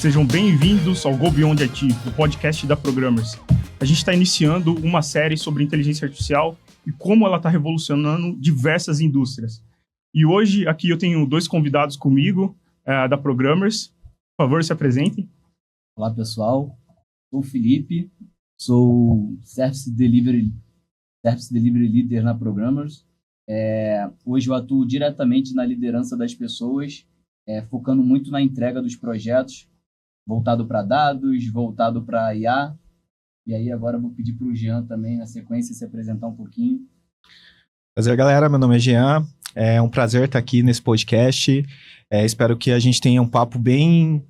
Sejam bem-vindos ao Go Beyond IT, o podcast da Programmers. A gente está iniciando uma série sobre inteligência artificial e como ela está revolucionando diversas indústrias. E hoje, aqui eu tenho dois convidados comigo, da Programmers. Por favor, se apresentem. Olá, pessoal. Sou o Felipe, sou Service Delivery Leader na Programmers. Hoje eu atuo diretamente na liderança das pessoas, focando muito na entrega dos projetos, voltado para dados, voltado para IA. E aí agora eu vou pedir para o Jean também, na sequência, se apresentar um pouquinho. Prazer, galera. Meu nome é Jean. É um prazer estar aqui nesse podcast. Espero que a gente tenha um papo bem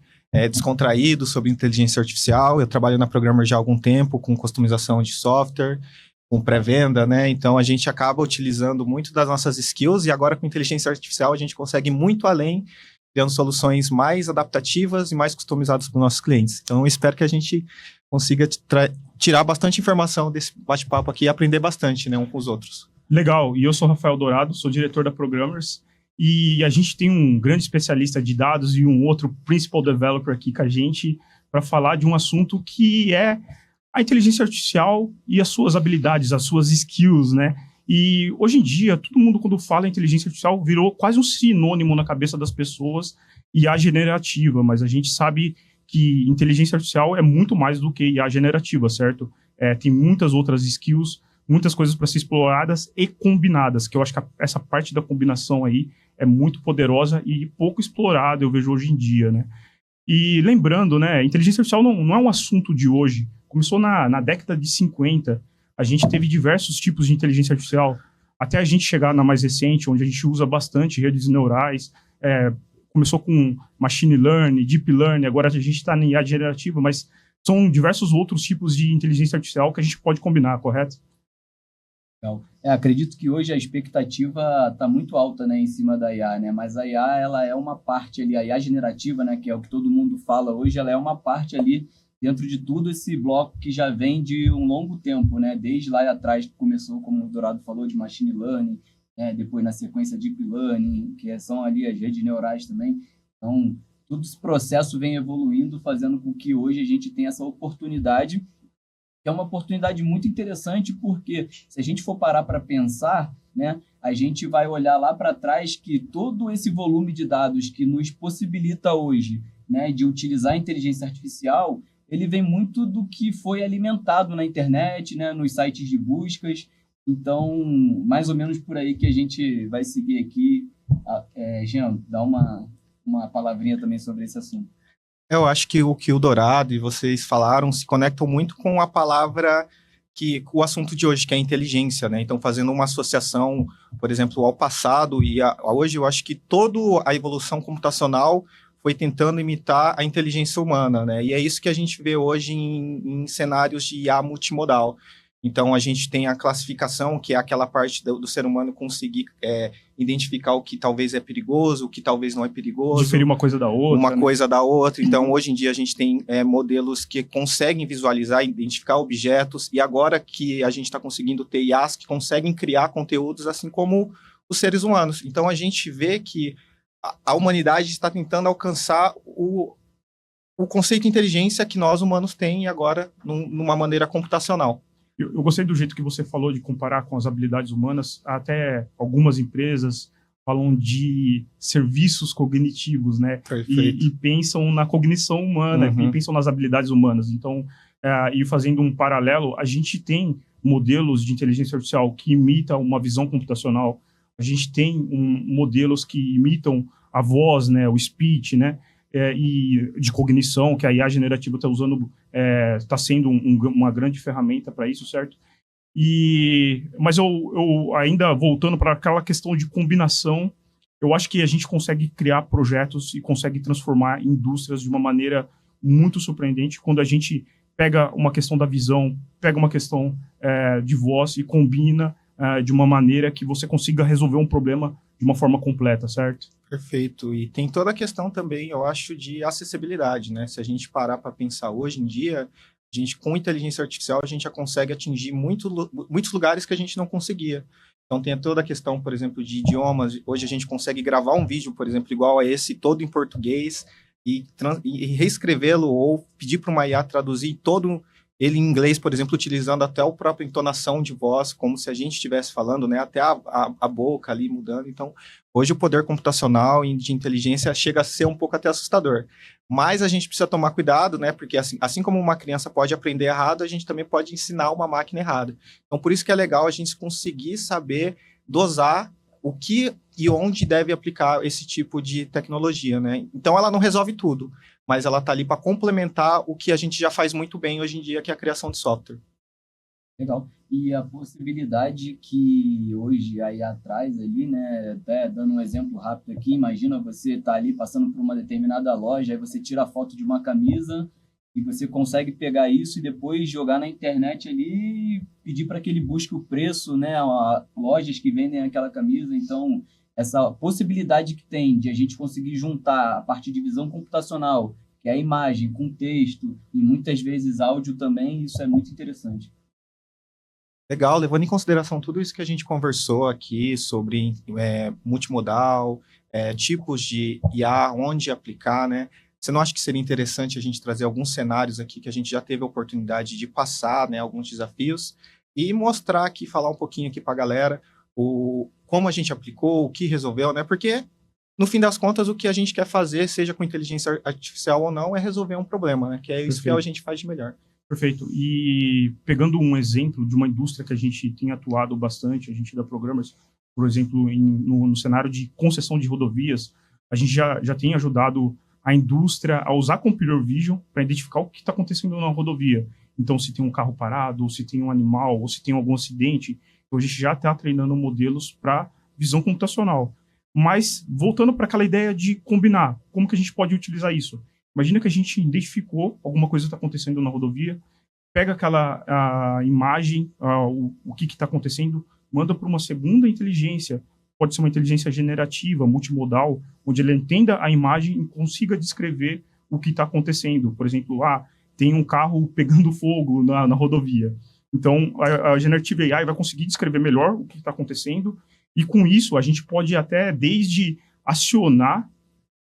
descontraído sobre inteligência artificial. Eu trabalho na Programmer já há algum tempo com customização de software, com pré-venda, né? Então a gente acaba utilizando muito das nossas skills e agora com inteligência artificial a gente consegue ir muito além, criando soluções mais adaptativas e mais customizadas para os nossos clientes. Então eu espero que a gente consiga tirar bastante informação desse bate-papo aqui e aprender bastante, né, um com os outros. Legal. E eu sou Rafael Dourado, sou diretor da Programmers. E a gente tem um grande especialista de dados e um outro principal developer aqui com a gente para falar de um assunto que é a inteligência artificial e as suas habilidades, as suas skills, né? E hoje em dia, todo mundo quando fala em inteligência artificial virou quase um sinônimo na cabeça das pessoas, IA generativa, mas a gente sabe que inteligência artificial é muito mais do que IA generativa, certo? Tem muitas outras skills, muitas coisas para ser exploradas e combinadas, que eu acho que essa parte da combinação aí é muito poderosa e pouco explorada, eu vejo hoje em dia, né? E lembrando, né, inteligência artificial não é um assunto de hoje. Começou na década de 50, a gente teve diversos tipos de inteligência artificial, até a gente chegar na mais recente, onde a gente usa bastante redes neurais, começou com machine learning, deep learning, agora a gente está em IA generativa, mas são diversos outros tipos de inteligência artificial que a gente pode combinar, correto? Acredito que hoje a expectativa está muito alta, né, em cima da IA, né? Mas a IA ela é uma parte ali, a IA generativa, né, que é o que todo mundo fala hoje, ela é uma parte ali dentro de tudo esse bloco que já vem de um longo tempo, né? Desde lá atrás que começou, como o Dourado falou, de machine learning, depois na sequência deep learning, que são ali as redes neurais também. Então, todo esse processo vem evoluindo, fazendo com que hoje a gente tenha essa oportunidade, que é uma oportunidade muito interessante, porque se a gente for parar para pensar, né, a gente vai olhar lá para trás que todo esse volume de dados que nos possibilita hoje, né, de utilizar a inteligência artificial, ele vem muito do que foi alimentado na internet, né, nos sites de buscas. Então, mais ou menos por aí que a gente vai seguir aqui. Jean, dá uma palavrinha também sobre esse assunto. Eu acho que o Dourado e vocês falaram se conectam muito com a palavra o assunto de hoje, que é a inteligência, né? Então, fazendo uma associação, por exemplo, ao passado e a hoje, eu acho que toda a evolução computacional foi tentando imitar a inteligência humana, né? E é isso que a gente vê hoje em cenários de IA multimodal. Então, a gente tem a classificação, que é aquela parte do ser humano conseguir identificar o que talvez é perigoso, o que talvez não é perigoso. Diferir uma coisa da outra. Uma coisa da outra. Então, hoje em dia, a gente tem modelos que conseguem visualizar, identificar objetos, e agora que a gente está conseguindo ter IAs que conseguem criar conteúdos assim como os seres humanos. Então, a gente vê que a humanidade está tentando alcançar o conceito de inteligência que nós humanos temos agora numa maneira computacional. Eu gostei do jeito que você falou de comparar com as habilidades humanas. Até algumas empresas falam de serviços cognitivos, né? E pensam na cognição humana, e pensam nas habilidades humanas. Então, e fazendo um paralelo, a gente tem modelos de inteligência artificial que imitam uma visão computacional. A gente tem modelos que imitam a voz, né? O speech, né? E de cognição, que a IA generativa está usando, está sendo uma grande ferramenta para isso, certo? Mas eu ainda voltando para aquela questão de combinação, eu acho que a gente consegue criar projetos e consegue transformar indústrias de uma maneira muito surpreendente quando a gente pega uma questão da visão, pega uma questão de voz e combina de uma maneira que você consiga resolver um problema de uma forma completa, certo? Perfeito. E tem toda a questão também, eu acho, de acessibilidade, né? Se a gente parar para pensar hoje em dia, a gente, com inteligência artificial, a gente já consegue atingir muitos lugares que a gente não conseguia. Então, tem toda a questão, por exemplo, de idiomas. Hoje a gente consegue gravar um vídeo, por exemplo, igual a esse, todo em português, e reescrevê-lo ou pedir para uma IA traduzir todo ele em inglês, por exemplo, utilizando até a própria entonação de voz, como se a gente estivesse falando, né? Até a boca ali mudando. Então, hoje o poder computacional e de inteligência chega a ser um pouco até assustador. Mas a gente precisa tomar cuidado, né? Porque assim como uma criança pode aprender errado, a gente também pode ensinar uma máquina errada. Então, por isso que é legal a gente conseguir saber dosar o que e onde deve aplicar esse tipo de tecnologia, né? Então, ela não resolve tudo, mas ela está ali para complementar o que a gente já faz muito bem hoje em dia, que é a criação de software. Legal. E a possibilidade que hoje a IA traz ali, né? Até dando um exemplo rápido aqui, imagina você estar ali passando por uma determinada loja, aí você tira a foto de uma camisa e você consegue pegar isso e depois jogar na internet ali e pedir para que ele busque o preço, né? Lojas que vendem aquela camisa. Então, essa possibilidade que tem de a gente conseguir juntar a parte de visão computacional, que é a imagem, com texto e muitas vezes áudio também, isso é muito interessante. Legal, levando em consideração tudo isso que a gente conversou aqui sobre multimodal, tipos de IA, onde aplicar, né? Você não acha que seria interessante a gente trazer alguns cenários aqui que a gente já teve a oportunidade de passar, né, alguns desafios, e mostrar aqui, falar um pouquinho aqui para a galera como a gente aplicou, o que resolveu, né? Porque, no fim das contas, o que a gente quer fazer, seja com inteligência artificial ou não, é resolver um problema, né? Que é isso que a gente faz de melhor. Perfeito. E pegando um exemplo de uma indústria que a gente tem atuado bastante, a gente da Programmers, por exemplo, no cenário de concessão de rodovias, a gente já tem ajudado a indústria a usar computer vision para identificar o que está acontecendo na rodovia. Então, se tem um carro parado, ou se tem um animal, ou se tem algum acidente, então a gente já está treinando modelos para visão computacional. Mas, voltando para aquela ideia de combinar, como que a gente pode utilizar isso? Imagina que a gente identificou alguma coisa que está acontecendo na rodovia, pega aquela imagem, o que está acontecendo, manda para uma segunda inteligência, pode ser uma inteligência generativa, multimodal, onde ele entenda a imagem e consiga descrever o que está acontecendo. Por exemplo, tem um carro pegando fogo na rodovia. Então, a Generative AI vai conseguir descrever melhor o que está acontecendo, e com isso a gente pode até, desde acionar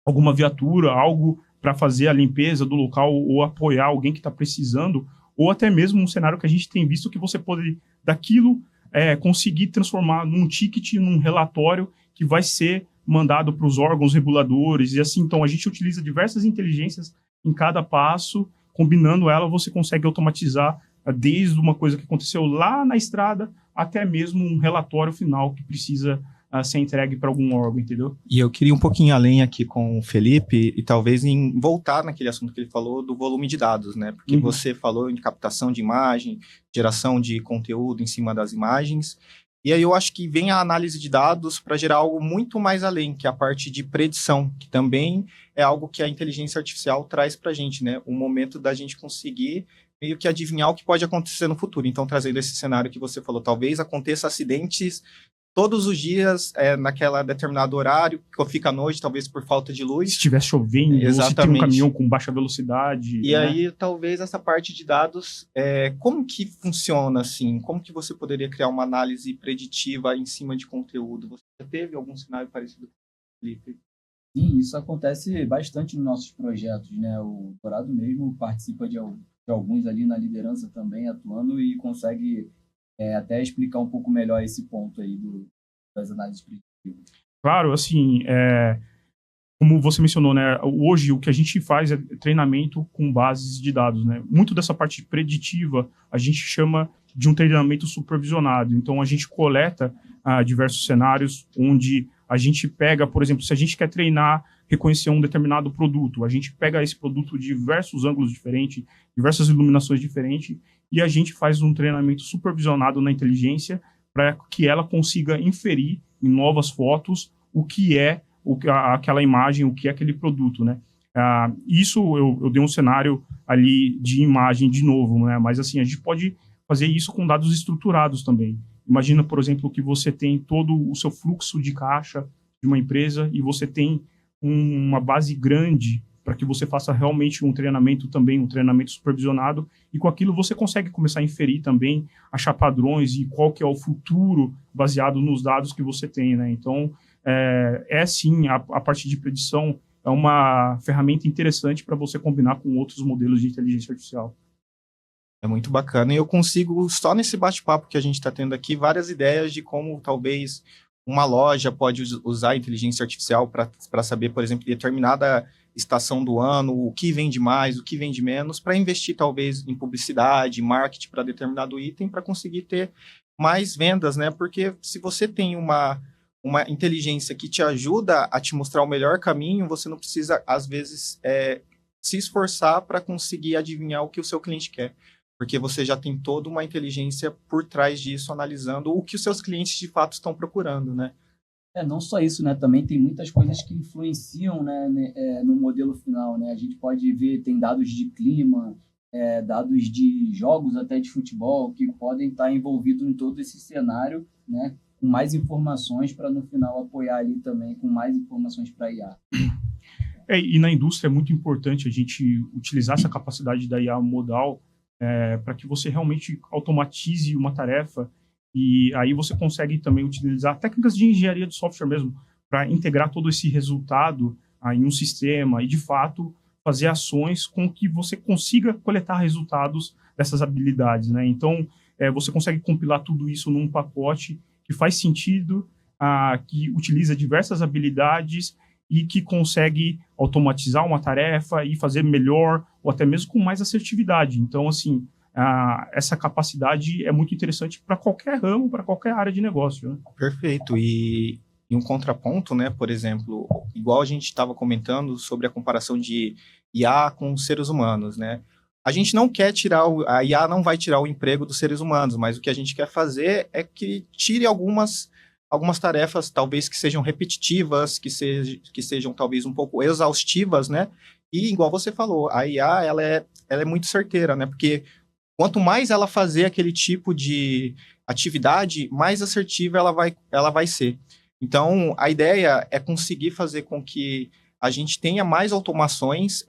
alguma viatura, algo para fazer a limpeza do local ou apoiar alguém que está precisando, ou até mesmo um cenário que a gente tem visto que você pode, daquilo, conseguir transformar num ticket, num relatório que vai ser mandado para os órgãos reguladores, e assim. Então, a gente utiliza diversas inteligências em cada passo, combinando ela, você consegue automatizar desde uma coisa que aconteceu lá na estrada até mesmo um relatório final que precisa ser entregue para algum órgão, entendeu? E eu queria um pouquinho além aqui com o Felipe e talvez voltar naquele assunto que ele falou do volume de dados, né? Porque você falou em captação de imagem, geração de conteúdo em cima das imagens, e aí eu acho que vem a análise de dados para gerar algo muito mais além, que é a parte de predição, que também é algo que a inteligência artificial traz para a gente, né? O momento da gente conseguir meio que adivinhar o que pode acontecer no futuro. Então, trazendo esse cenário que você falou, talvez aconteça acidentes todos os dias, naquela determinado horário, que fica à noite, talvez por falta de luz. Se estiver chovendo, ou se tem um caminhão com baixa velocidade. E aí, talvez essa parte de dados, como que funciona assim? Como que você poderia criar uma análise preditiva em cima de conteúdo? Você já teve algum cenário parecido, Felipe? Sim, isso acontece bastante nos nossos projetos, né? O doutorado mesmo participa de alguns ali na liderança também, atuando, e consegue até explicar um pouco melhor esse ponto aí das análises preditivas. Claro, assim, como você mencionou, né, hoje o que a gente faz é treinamento com bases de dados, né? Muito dessa parte preditiva a gente chama de um treinamento supervisionado. Então, a gente coleta diversos cenários onde a gente pega, por exemplo, se a gente quer treinar, reconhecer um determinado produto, a gente pega esse produto de diversos ângulos diferentes, diversas iluminações diferentes, e a gente faz um treinamento supervisionado na inteligência para que ela consiga inferir em novas fotos o que é aquela imagem, o que é aquele produto, né? Isso eu dei um cenário ali de imagem de novo, né? Mas assim, a gente pode fazer isso com dados estruturados também. Imagina, por exemplo, que você tem todo o seu fluxo de caixa de uma empresa e você tem uma base grande para que você faça realmente um treinamento também, um treinamento supervisionado, e com aquilo você consegue começar a inferir também, achar padrões e qual que é o futuro baseado nos dados que você tem, né? Então, sim, a parte de predição é uma ferramenta interessante para você combinar com outros modelos de inteligência artificial. É muito bacana. E eu consigo, só nesse bate-papo que a gente está tendo aqui, várias ideias de como talvez uma loja pode usar a inteligência artificial para saber, por exemplo, determinada estação do ano, o que vende mais, o que vende menos, para investir talvez em publicidade, marketing para determinado item, para conseguir ter mais vendas, né? Porque se você tem uma inteligência que te ajuda a te mostrar o melhor caminho, você não precisa, às vezes, se esforçar para conseguir adivinhar o que o seu cliente quer. Porque você já tem toda uma inteligência por trás disso, analisando o que os seus clientes de fato estão procurando, né? Não só isso, né? Também tem muitas coisas que influenciam, né, no modelo final, né? A gente pode ver, tem dados de clima, dados de jogos até de futebol, que podem estar envolvidos em todo esse cenário, né? Com mais informações para, no final, apoiar ali também com mais informações para a IA. E na indústria é muito importante a gente utilizar essa capacidade da IA modal para que você realmente automatize uma tarefa, e aí você consegue também utilizar técnicas de engenharia de software mesmo para integrar todo esse resultado em um sistema e, de fato, fazer ações com que você consiga coletar resultados dessas habilidades, né? Então, você consegue compilar tudo isso num pacote que faz sentido, que utiliza diversas habilidades e que consegue automatizar uma tarefa e fazer melhor, ou até mesmo com mais assertividade. Então, assim, essa capacidade é muito interessante para qualquer ramo, para qualquer área de negócio, né? Perfeito. E um contraponto, né? Por exemplo, igual a gente estava comentando sobre a comparação de IA com seres humanos, né? A gente não quer tirar, a IA não vai tirar o emprego dos seres humanos, mas o que a gente quer fazer é que tire algumas tarefas, talvez que sejam repetitivas, que sejam talvez um pouco exaustivas, né? E, igual você falou, a IA, ela é muito certeira, né? Porque quanto mais ela fazer aquele tipo de atividade, mais assertiva ela vai ser. Então, a ideia é conseguir fazer com que a gente tenha mais automações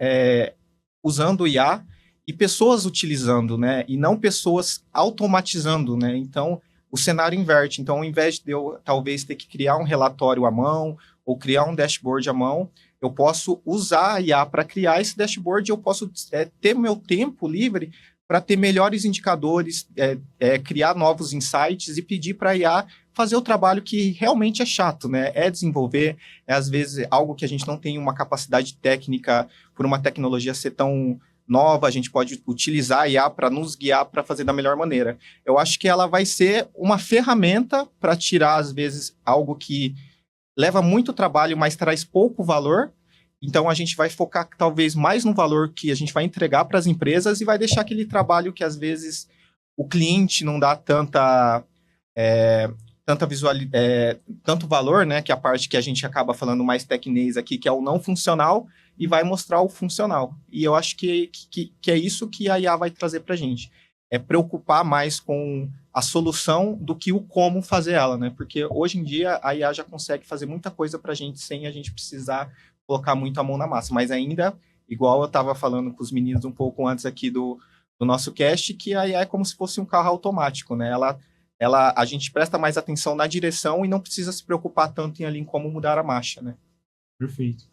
usando o IA e pessoas utilizando, né? E não pessoas automatizando, né? Então, o cenário inverte. Então, ao invés de eu talvez ter que criar um relatório à mão ou criar um dashboard à mão, eu posso usar a IA para criar esse dashboard e eu posso ter meu tempo livre para ter melhores indicadores, criar novos insights e pedir para a IA fazer o trabalho que realmente é chato, né? É desenvolver, às vezes algo que a gente não tem uma capacidade técnica por uma tecnologia ser tão nova, a gente pode utilizar a IA para nos guiar para fazer da melhor maneira. Eu acho que ela vai ser uma ferramenta para tirar, às vezes, algo que leva muito trabalho, mas traz pouco valor. Então, a gente vai focar, talvez, mais no valor que a gente vai entregar para as empresas e vai deixar aquele trabalho que, às vezes, o cliente não dá tanto valor, né? Que é a parte que a gente acaba falando mais tecnês aqui, que é o não funcional, e vai mostrar o funcional. E eu acho que é isso que a IA vai trazer para a gente. É preocupar mais com a solução do que o como fazer ela, né? Porque hoje em dia a IA já consegue fazer muita coisa para a gente sem a gente precisar colocar muito a mão na massa. Mas ainda, igual eu estava falando com os meninos um pouco antes aqui do nosso cast, que a IA é como se fosse um carro automático, né? A gente presta mais atenção na direção e não precisa se preocupar tanto em como mudar a marcha, né? Perfeito.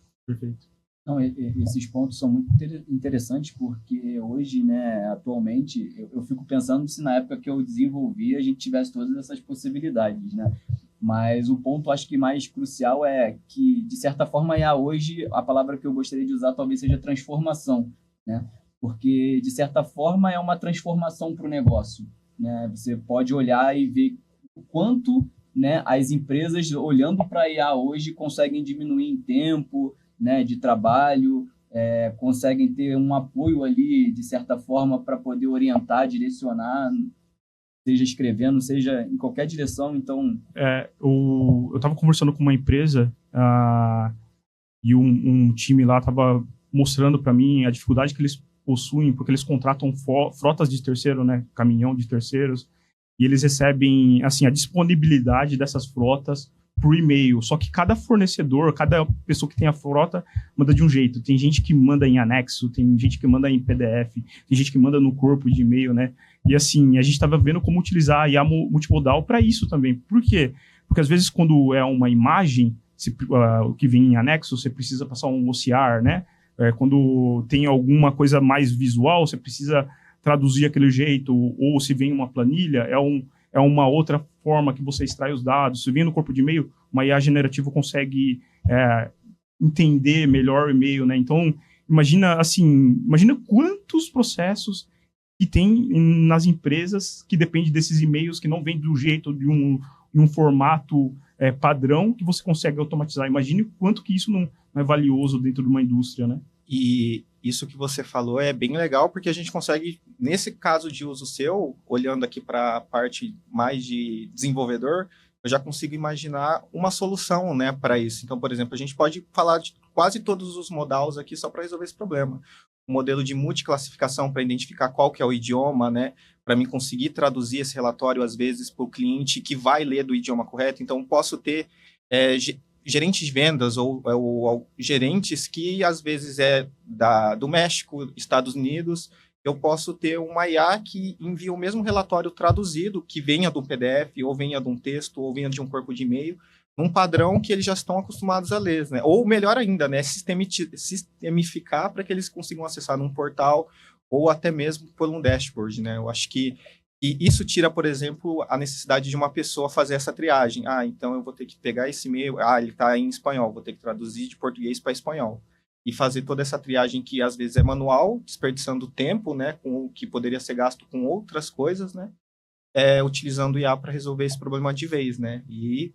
Não, esses pontos são muito interessantes porque hoje, né, atualmente, eu fico pensando se na época que eu desenvolvi a gente tivesse todas essas possibilidades, né? Mas o ponto, acho que mais crucial é que, de certa forma, hoje, a palavra que eu gostaria de usar talvez seja transformação, né? Porque, de certa forma, é uma transformação para o negócio, né? Você pode olhar e ver o quanto, né, as empresas, olhando para a IA hoje, conseguem diminuir em tempo, né, de trabalho, conseguem ter um apoio ali, de certa forma, para poder orientar, direcionar, seja escrevendo, seja em qualquer direção. Então, eu estava conversando com uma empresa e um time lá estava mostrando para mim a dificuldade que eles possuem, porque eles contratam frotas de terceiro, né, caminhão de terceiros, e eles recebem, assim, a disponibilidade dessas frotas por e-mail. Só que cada fornecedor, cada pessoa que tem a frota manda de um jeito. Tem gente que manda em anexo, tem gente que manda em PDF, tem gente que manda no corpo de e-mail, né? E assim, a gente estava vendo como utilizar a IA multimodal para isso também. Por quê? Porque às vezes quando é uma imagem, o que vem em anexo, você precisa passar um OCR, né? Quando tem alguma coisa mais visual, você precisa traduzir aquele jeito, ou se vem uma planilha, é uma outra forma que você extrai os dados. Se vem no corpo de e-mail, uma IA generativa consegue entender melhor o e-mail, né? Então, imagina quantos processos que tem nas empresas que depende desses e-mails que não vêm do jeito de um formato padrão que você consegue automatizar. Imagine o quanto que isso não é valioso dentro de uma indústria, né? E isso que você falou é bem legal, porque a gente consegue, nesse caso de uso seu, olhando aqui para a parte mais de desenvolvedor, eu já consigo imaginar uma solução, né, para isso. Então, por exemplo, a gente pode falar de quase todos os modals aqui só para resolver esse problema. Um modelo de multiclassificação para identificar qual que é o idioma, né, para mim conseguir traduzir esse relatório, às vezes, para o cliente que vai ler do idioma correto. Então, posso ter gerentes de vendas ou gerentes que, às vezes, do México, Estados Unidos. Eu posso ter uma IA que envia o mesmo relatório traduzido, que venha de um PDF, ou venha de um texto, ou venha de um corpo de e-mail, num padrão que eles já estão acostumados a ler, né? Ou melhor ainda, né, sistemificar para que eles consigam acessar num portal ou até mesmo por um dashboard, né? Eu acho que isso tira, por exemplo, a necessidade de uma pessoa fazer essa triagem. Então eu vou ter que pegar esse e-mail, ele está em espanhol, vou ter que traduzir de português para espanhol. E fazer toda essa triagem que às vezes é manual, desperdiçando tempo, né, com o que poderia ser gasto com outras coisas, né, utilizando o IA para resolver esse problema de vez, né, e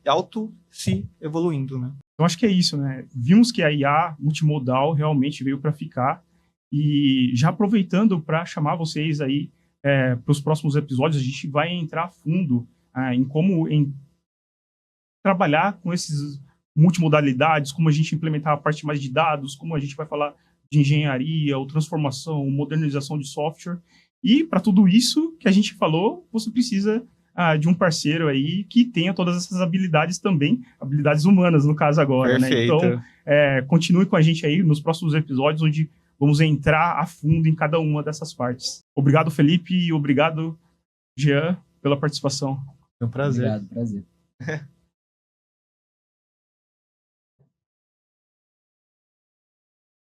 auto se evoluindo, né. Eu acho que é isso, né, vimos que a IA multimodal realmente veio para ficar, e já aproveitando para chamar vocês aí para os próximos episódios, a gente vai entrar a fundo em como trabalhar com esses multimodalidades, como a gente implementar a parte mais de dados, como a gente vai falar de engenharia, ou transformação, modernização de software. E para tudo isso que a gente falou, você precisa de um parceiro aí que tenha todas essas habilidades também, habilidades humanas no caso agora, né? Então, continue com a gente aí nos próximos episódios, onde vamos entrar a fundo em cada uma dessas partes. Obrigado, Felipe, e obrigado, Jean, pela participação. Foi um prazer. Obrigado, prazer.